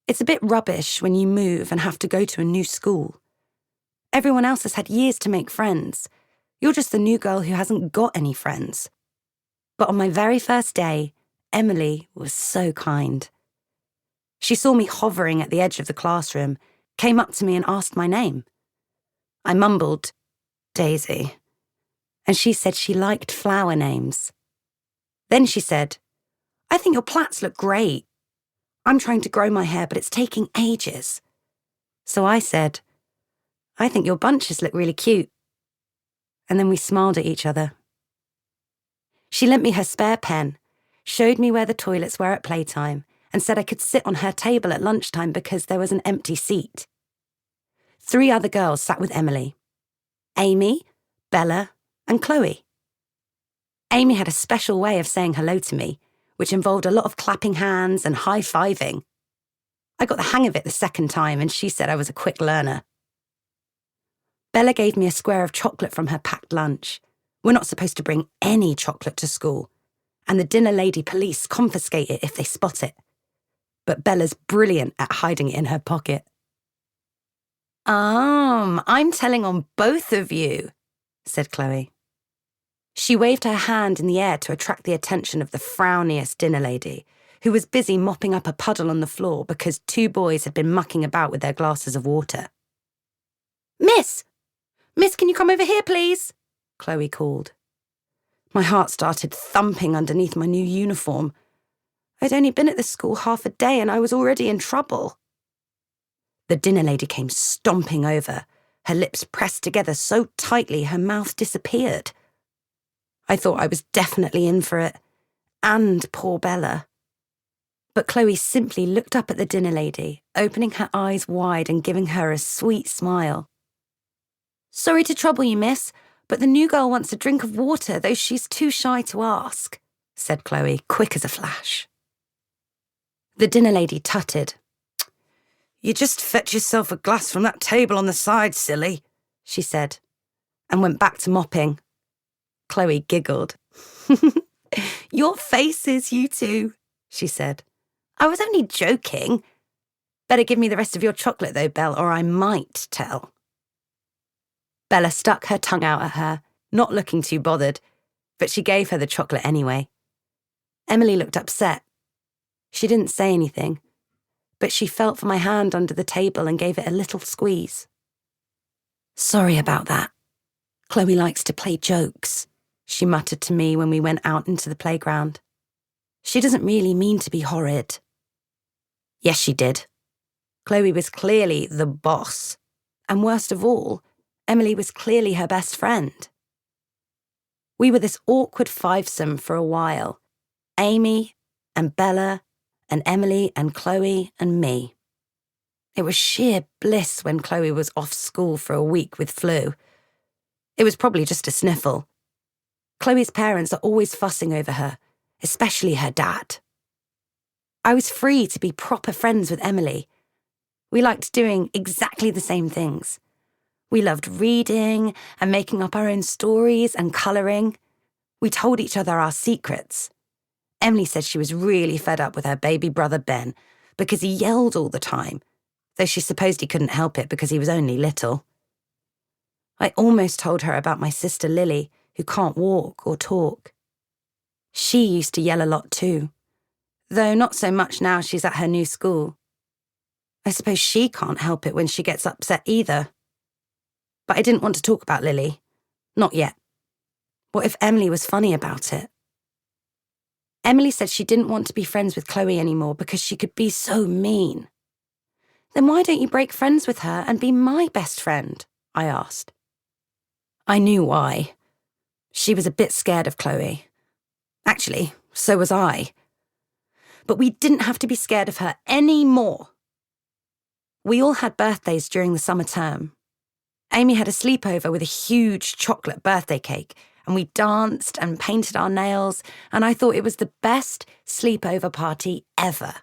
It's a bit rubbish when you move and have to go to a new school. Everyone else has had years to make friends. You're just the new girl who hasn't got any friends. But on my very first day, Emily was so kind. She saw me hovering at the edge of the classroom, came up to me and asked my name. I mumbled, Daisy, and she said she liked flower names. Then she said, I think your plaits look great. I'm trying to grow my hair, but it's taking ages. So I said, I think your bunches look really cute. And then we smiled at each other. She lent me her spare pen, showed me where the toilets were at playtime, and said I could sit on her table at lunchtime because there was an empty seat. 3 other girls sat with Emily: Amy, Bella, and Chloe. Amy had a special way of saying hello to me, which involved a lot of clapping hands and high-fiving. I got the hang of it the second time, and she said I was a quick learner. Bella gave me a square of chocolate from her packed lunch. We're not supposed to bring any chocolate to school, and the dinner lady police confiscate it if they spot it. But Bella's brilliant at hiding it in her pocket. I'm telling on both of you, said Chloe. She waved her hand in the air to attract the attention of the frowniest dinner lady, who was busy mopping up a puddle on the floor because 2 boys had been mucking about with their glasses of water. Miss, can you come over here, please? Chloe called. My heart started thumping underneath my new uniform. I'd only been at the school half a day and I was already in trouble. The dinner lady came stomping over, her lips pressed together so tightly her mouth disappeared. I thought I was definitely in for it, and poor Bella. But Chloe simply looked up at the dinner lady, opening her eyes wide and giving her a sweet smile. Sorry to trouble you, miss, but the new girl wants a drink of water, though she's too shy to ask, said Chloe, quick as a flash. The dinner lady tutted. You just fetch yourself a glass from that table on the side, silly, she said, and went back to mopping. Chloe giggled. Your faces, you two, she said. I was only joking. Better give me the rest of your chocolate, though, Belle, or I might tell. Bella stuck her tongue out at her, not looking too bothered, but she gave her the chocolate anyway. Emily looked upset. She didn't say anything, but she felt for my hand under the table and gave it a little squeeze. Sorry about that. Chloe likes to play jokes, she muttered to me when we went out into the playground. She doesn't really mean to be horrid. Yes, she did. Chloe was clearly the boss, and worst of all, Emily was clearly her best friend. We were this awkward fivesome for a while. Amy and Bella and Emily and Chloe and me. It was sheer bliss when Chloe was off school for a week with flu. It was probably just a sniffle. Chloe's parents are always fussing over her, especially her dad. I was free to be proper friends with Emily. We liked doing exactly the same things. We loved reading and making up our own stories and colouring. We told each other our secrets. Emily said she was really fed up with her baby brother Ben because he yelled all the time, though she supposed he couldn't help it because he was only little. I almost told her about my sister Lily, who can't walk or talk. She used to yell a lot too, though not so much now she's at her new school. I suppose she can't help it when she gets upset either. But I didn't want to talk about Lily. Not yet. What if Emily was funny about it? Emily said she didn't want to be friends with Chloe anymore because she could be so mean. Then why don't you break friends with her and be my best friend? I asked. I knew why. She was a bit scared of Chloe. Actually, so was I. But we didn't have to be scared of her anymore. We all had birthdays during the summer term. Amy had a sleepover with a huge chocolate birthday cake, and we danced and painted our nails, and I thought it was the best sleepover party ever.